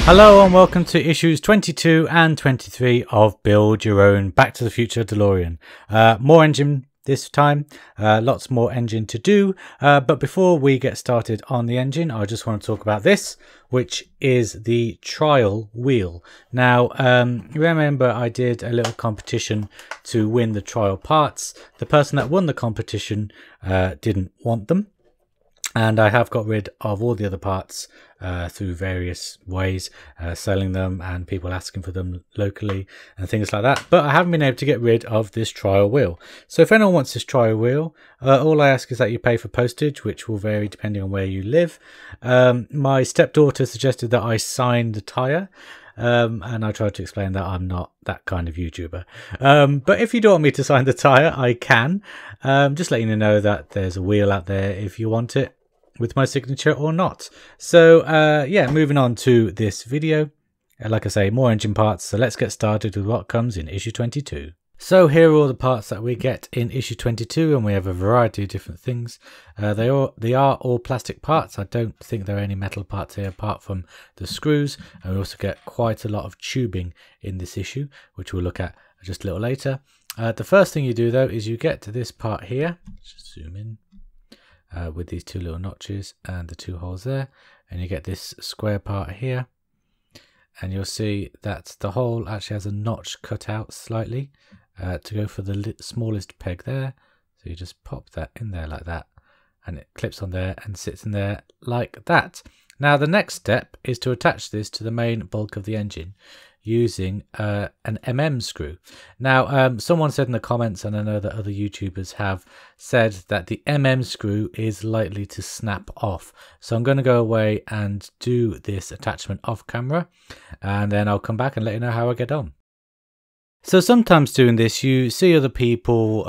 Hello and welcome to issues 22 and 23 of Build Your Own Back to the Future DeLorean. More engine this time, lots more engine to do, but before we get started on the engine, I just want to talk about this, which is the trial wheel. Now, remember I did a little competition to win the trial parts. The person that won the competition didn't want them, and I have got rid of all the other parts through various ways, selling them and people asking for them locally and things like that. But I haven't been able to get rid of this trial wheel. So if anyone wants this trial wheel, all I ask is that you pay for postage, which will vary depending on where you live. My stepdaughter suggested that I sign the tyre. And I tried to explain that I'm not that kind of YouTuber. But if you don't want me to sign the tyre, I can. Just letting you know that there's a wheel out there if you want it, with my signature or not. So yeah, moving on to this video. Like I say, more engine parts. So let's get started with what comes in issue 22. So here are all the parts that we get in issue 22, and we have a variety of different things. They are all plastic parts. I don't think there are any metal parts here apart from the screws, and we also get quite a lot of tubing in this issue, which we'll look at just a little later. The first thing you do though is you get to this part here. Just zoom in with these two little notches and the two holes there, and you get this square part here, and you'll see that the hole actually has a notch cut out slightly to go for the smallest peg there. So you just pop that in there like that, and it clips on there and sits in there like that. Now the next step is to attach this to the main bulk of the engine using an MM screw. Now someone said in the comments, and I know that other YouTubers have said, that the MM screw is likely to snap off. So I'm going to go away and do this attachment off camera, and then I'll come back and let you know how I get on. So sometimes doing this, you see other people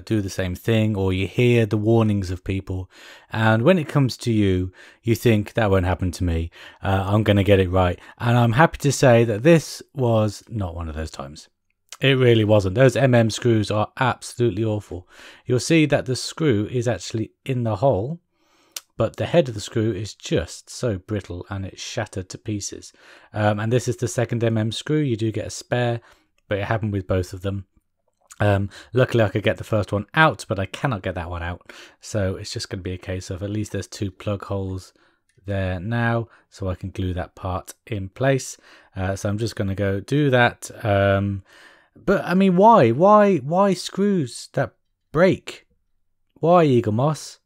do the same thing, or you hear the warnings of people, and when it comes to you, you think that won't happen to me. I'm going to get it right, and I'm happy to say that this was not one of those times. It really wasn't. Those MM screws are absolutely awful. You'll see that the screw is actually in the hole, but the head of the screw is just so brittle and it's shattered to pieces. And this is the second MM screw. You do get a spare, but it happened with both of them. Luckily I could get the first one out, but I cannot get that one out, so it's just going to be a case of at least there's two plug holes there now, so I can glue that part in place. So I'm just going to go do that. But I mean, why screws that break? Why, Eaglemoss?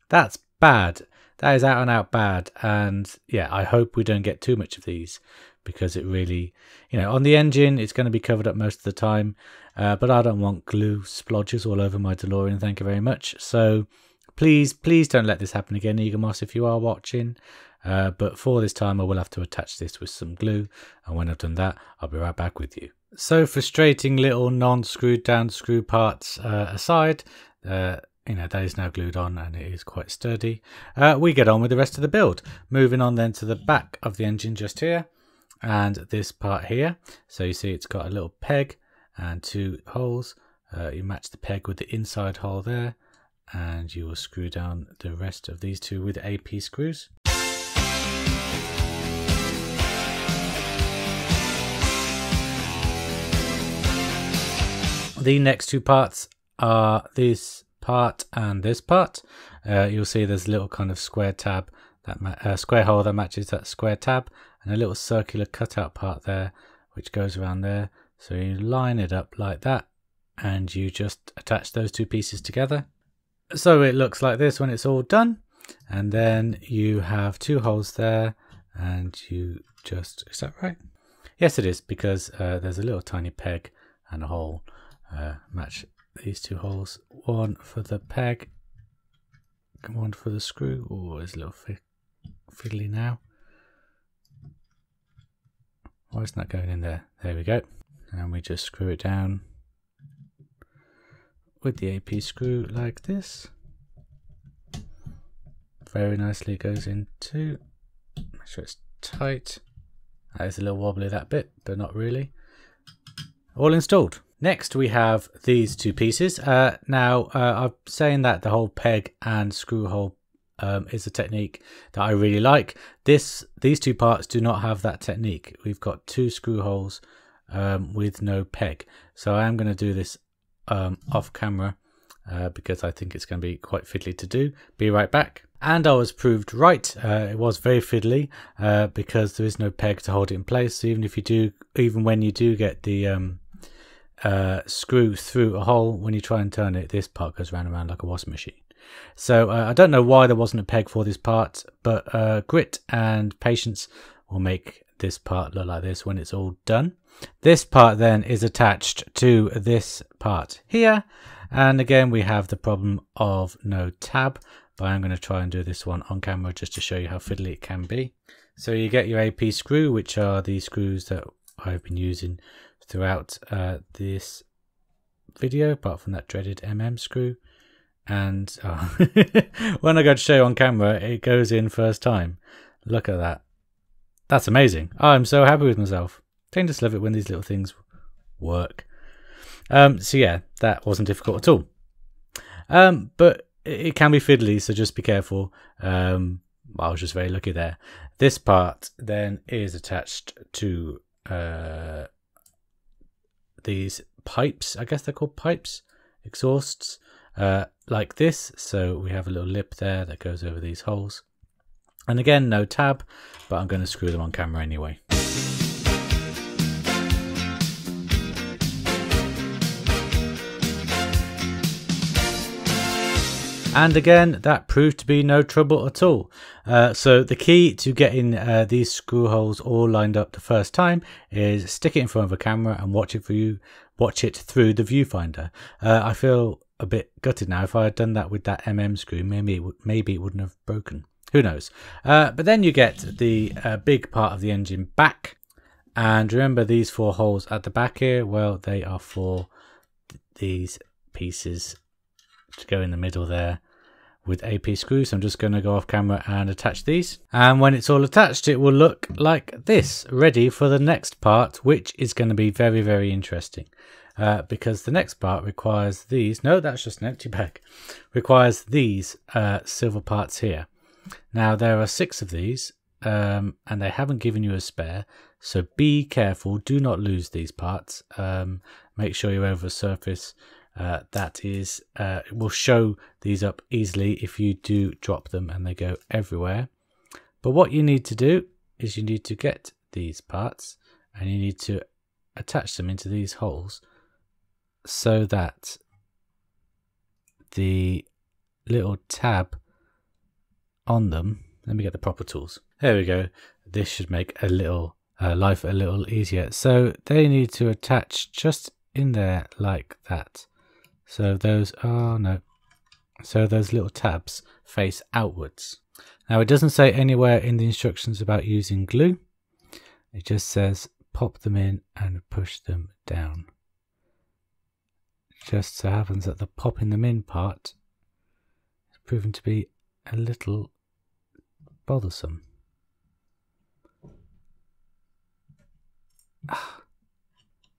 That's bad. That is out and out bad. And yeah, I hope we don't get too much of these, because it really, you know, on the engine it's going to be covered up most of the time, but I don't want glue splodges all over my DeLorean, thank you very much. So please don't let this happen again, Eaglemoss, if you are watching. But for this time I will have to attach this with some glue, and when I've done that I'll be right back with you. So frustrating little non-screwed down screw parts aside, you know, that is now glued on and it is quite sturdy. We get on with the rest of the build. Moving on then to the back of the engine just here, and this part here. So you see it's got a little peg and two holes. You match the peg with the inside hole there, and you will screw down the rest of these two with AP screws. The next two parts are this part and this part. You'll see there's a little kind of square tab, that square hole that matches that square tab, and a little circular cutout part there which goes around there. So you line it up like that, and you just attach those two pieces together. So it looks like this when it's all done, and then you have two holes there, and you just, is that right? Yes it is, because there's a little tiny peg and a hole. Match these two holes, one for the peg, one for the screw. Oh, it's a little fiddly now. Why isn't that going in there? There we go. And we just screw it down with the AP screw like this. Very nicely it goes into. Make sure it's tight. That is a little wobbly, that bit, but not really. All installed. Next we have these two pieces. Now I'm saying that the whole peg and screw hole is a technique that I really like. These two parts do not have that technique. We've got two screw holes with no peg. So I am going to do this off camera because I think it's going to be quite fiddly to do. Be right back. And I was proved right. It was very fiddly because there is no peg to hold it in place. So even when you do get the screw through a hole, when you try and turn it, this part goes round and round like a washing machine. So I don't know why there wasn't a peg for this part, but grit and patience will make this part look like this when it's all done. This part then is attached to this part here, and again we have the problem of no tab, but I'm going to try and do this one on camera just to show you how fiddly it can be. So you get your AP screw, which are the screws that I've been using throughout this video, apart from that dreaded MM screw. And when I go to show you on camera, it goes in first time. Look at that. That's amazing. I'm so happy with myself. I just love it when these little things work. So yeah, that wasn't difficult at all. But it can be fiddly, so just be careful. I was just very lucky there. This part then is attached to these pipes. I guess they're called pipes, exhausts, like this. So we have a little lip there that goes over these holes. And again, no tab, but I'm going to screw them on camera anyway. And again, that proved to be no trouble at all. So the key to getting these screw holes all lined up the first time is stick it in front of a camera and watch it through the viewfinder. I feel a bit gutted now. If I had done that with that MM screw, maybe it wouldn't have broken. Who knows? But then you get the big part of the engine back. And remember these four holes at the back here? Well, they are for these pieces to go in the middle there with AP screws. So I'm just going to go off camera and attach these. And when it's all attached, it will look like this, ready for the next part, which is going to be very, very interesting. Because the next part requires these. No, that's just an empty bag. Requires these silver parts here. Now there are 6 of these, and they haven't given you a spare, so be careful. Do not lose these parts. Make sure you're over a surface that is will show these up easily if you do drop them and they go everywhere. But what you need to do is you need to get these parts and you need to attach them into these holes so that the little tab on them, let me get the proper tools, there we go, this should make a little life a little easier. So they need to attach just in there like that. So those so those little tabs face outwards. Now it doesn't say anywhere in the instructions about using glue, it just says pop them in and push them down. Just so happens that the popping them in part is proven to be a little bothersome.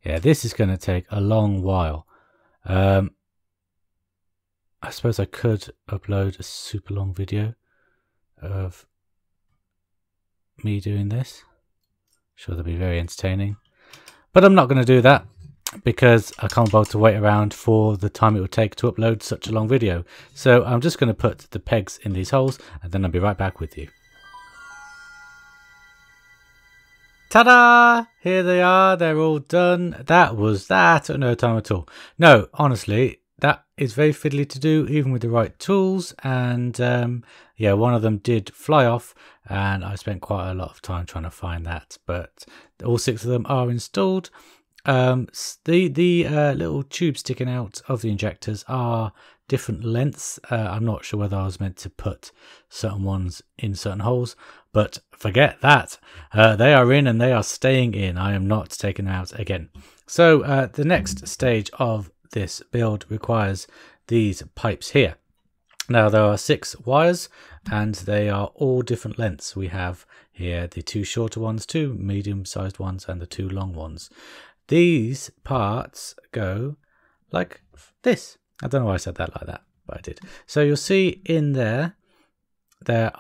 Yeah, this is going to take a long while. I suppose I could upload a super long video of me doing this. Sure, that'll be very entertaining, but I'm not going to do that because I can't bother to wait around for the time it would take to upload such a long video. So I'm just going to put the pegs in these holes and then I'll be right back with you. Ta-da! Here they are, they're all done. That was that at no time at all. No, honestly, that is very fiddly to do, even with the right tools. And yeah, one of them did fly off, and I spent quite a lot of time trying to find that. But all 6 of them are installed. The little tubes sticking out of the injectors are different lengths. I'm not sure whether I was meant to put certain ones in certain holes, but forget that. They are in and they are staying in. I am not taking them out again. So the next stage of this build requires these pipes here. Now there are 6 wires and they are all different lengths. We have here the 2 shorter ones, 2 medium-sized ones, and the 2 long ones. These parts go like this. I don't know why I said that like that, but I did. So you'll see in there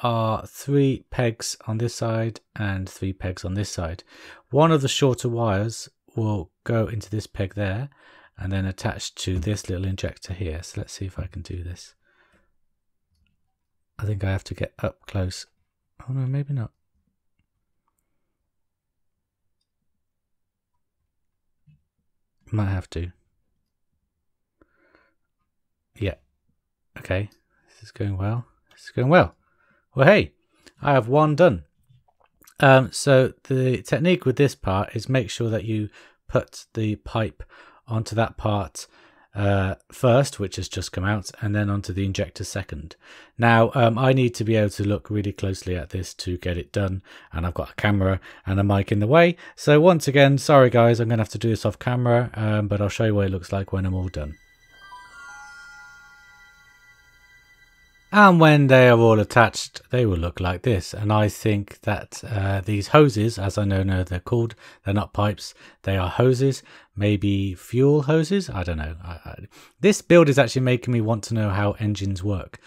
are 3 pegs on this side and 3 pegs on this side. One of the shorter wires will go into this peg there and then attach to this little injector here. So let's see if I can do this. I think I have to get up close. Oh no, maybe not. Might have to. Yeah. Okay. This is going well. This is going well. Well, hey, I have one done. So the technique with this part is make sure that you put the pipe onto that part first, which has just come out, and then onto the injector second. Now I need to be able to look really closely at this to get it done, and I've got a camera and a mic in the way, so once again, sorry guys, I'm gonna have to do this off camera, but I'll show you what it looks like when I'm all done. And when they are all attached, they will look like this. And I think that these hoses, as I know they're called, they're not pipes, they are hoses, maybe fuel hoses, I don't know. This build is actually making me want to know how engines work,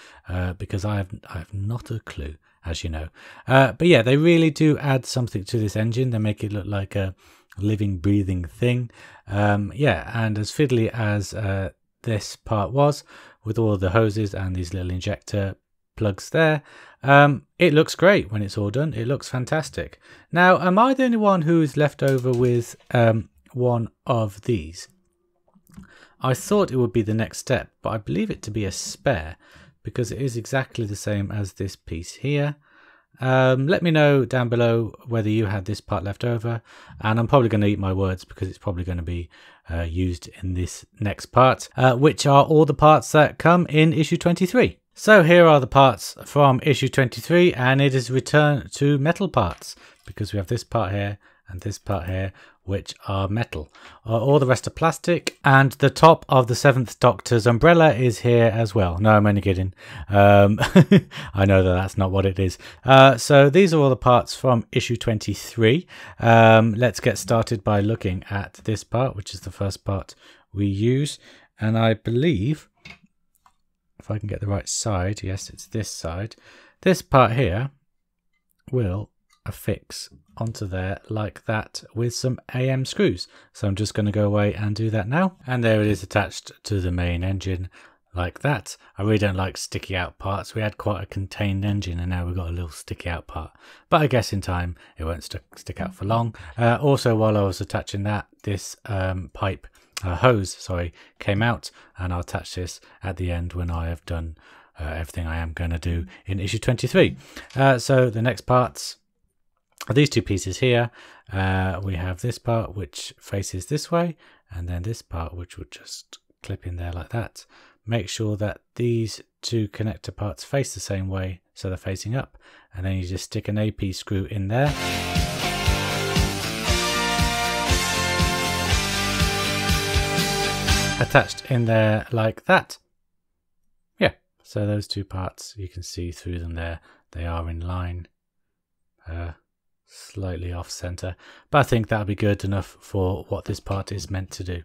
because I have not a clue, as you know. But yeah, they really do add something to this engine. They make it look like a living, breathing thing. Yeah, and as fiddly as this part was, with all the hoses and these little injector plugs there, it looks great when it's all done. It looks fantastic. Now, am I the only one who's left over with one of these? I thought it would be the next step, but I believe it to be a spare, because it is exactly the same as this piece here. Let me know down below whether you had this part left over, and I'm probably going to eat my words because it's probably going to be used in this next part, which are all the parts that come in issue 23. So here are the parts from issue 23, and it is return to metal parts, because we have this part here and this part here, which are metal. All the rest are plastic, and the top of the 7th Doctor's umbrella is here as well. No, I'm only kidding. I know that that's not what it is. So these are all the parts from issue 23. Let's get started by looking at this part, which is the first part we use. And I believe, if I can get the right side, yes, it's this side. This part here will affix onto there like that with some AM screws. So I'm just going to go away and do that now, and there it is attached to the main engine like that. I really don't like sticky out parts. We had quite a contained engine and now we've got a little sticky out part, but I guess in time it won't stick out for long. Also, while I was attaching that, this hose came out, and I'll attach this at the end when I have done everything I am going to do in issue 23. So the next parts are these two pieces here. We have this part which faces this way, and then this part which would just clip in there like that. Make sure that these two connector parts face the same way, so they're facing up, and then you just stick an AP screw in there. Attached in there like that. Yeah, so those two parts, you can see through them there, they are in line. Slightly off center, but I think that'll be good enough for what this part is meant to do,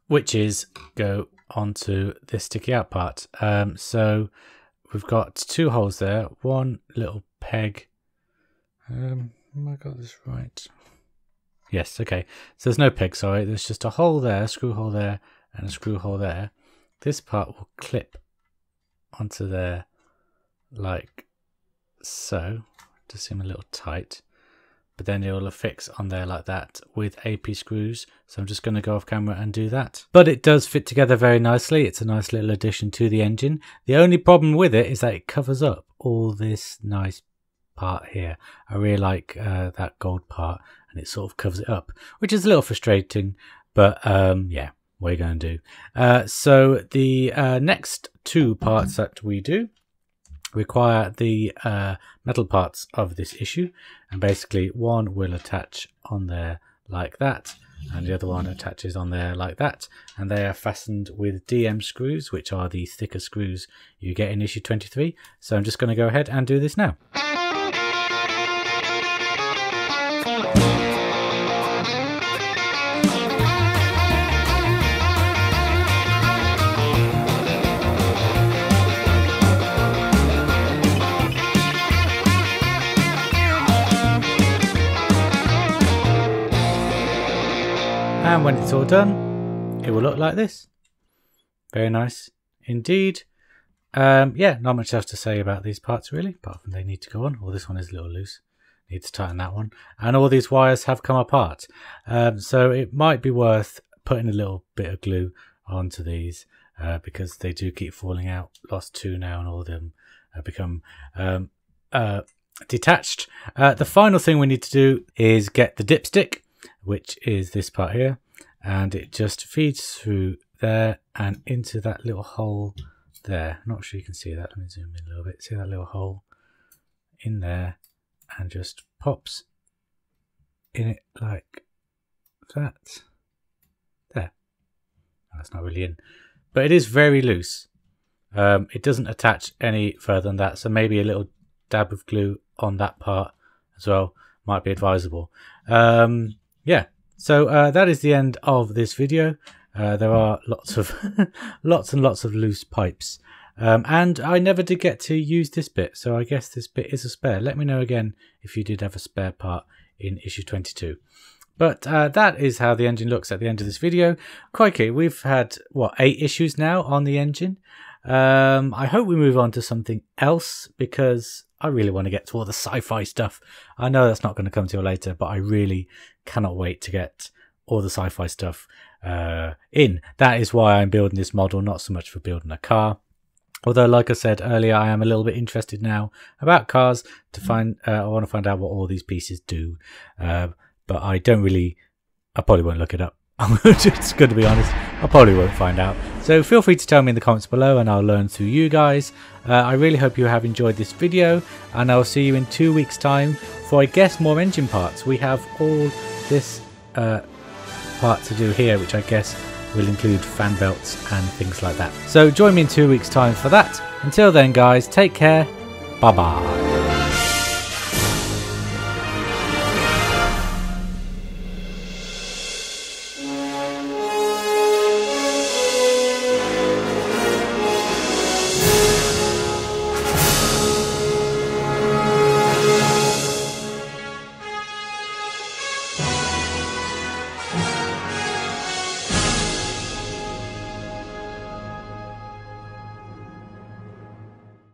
which is go onto this sticky out part. So we've got two holes there, one little peg. Have I got this right? Yes, okay. So there's no peg, sorry, there's just a hole there, a screw hole there, and a screw hole there. This part will clip onto there like so. Does seem a little tight, but then it will affix on there like that with AP screws. So I'm just going to go off camera and do that. But it does fit together very nicely. It's a nice little addition to the engine. The only problem with it is that it covers up all this nice part here. I really like that gold part, and it sort of covers it up, which is a little frustrating, but yeah, what are you going to do? So the next two parts that we do require the metal parts of this issue, and basically one will attach on there like that, and the other one attaches on there like that, and they are fastened with DM screws, which are the thicker screws you get in issue 23. So I'm just going to go ahead and do this now. And when it's all done, it will look like this. Very nice indeed. Yeah, not much else to say about these parts really, apart from they need to go on. Well, this one is a little loose. Need to tighten that one. And all these wires have come apart. So it might be worth putting a little bit of glue onto these because they do keep falling out. Lost 2 now, and all of them have become detached. The final thing we need to do is get the dipstick, which is this part here, and it just feeds through there and into that little hole there. Not sure you can see that. Let me zoom in a little bit. See that little hole in there, and just pops in it like that. There. That's not really in, but it is very loose. It doesn't attach any further than that, so maybe a little dab of glue on that part as well might be advisable. Yeah, so that is the end of this video. There are lots of lots and lots of loose pipes, and I never did get to use this bit, so I guess this bit is a spare. Let me know again if you did have a spare part in issue 22. But that is how the engine looks at the end of this video. Crikey, we've had what, 8 issues now on the engine. I hope we move on to something else, because I really want to get to all the sci-fi stuff. I know that's not going to come till later, but I really cannot wait to get all the sci-fi stuff in. That is why I'm building this model, not so much for building a car. Although, like I said earlier, I am a little bit interested now about cars. I want to find out what all these pieces do. But I probably won't look it up. I'm just going to be honest, I probably won't find out. So feel free to tell me in the comments below and I'll learn through you guys. I really hope you have enjoyed this video, and I'll see you in 2 weeks time for, I guess, more engine parts. We have all this part to do here, which I guess will include fan belts and things like that. So join me in 2 weeks time for that. Until then guys, take care. Bye bye.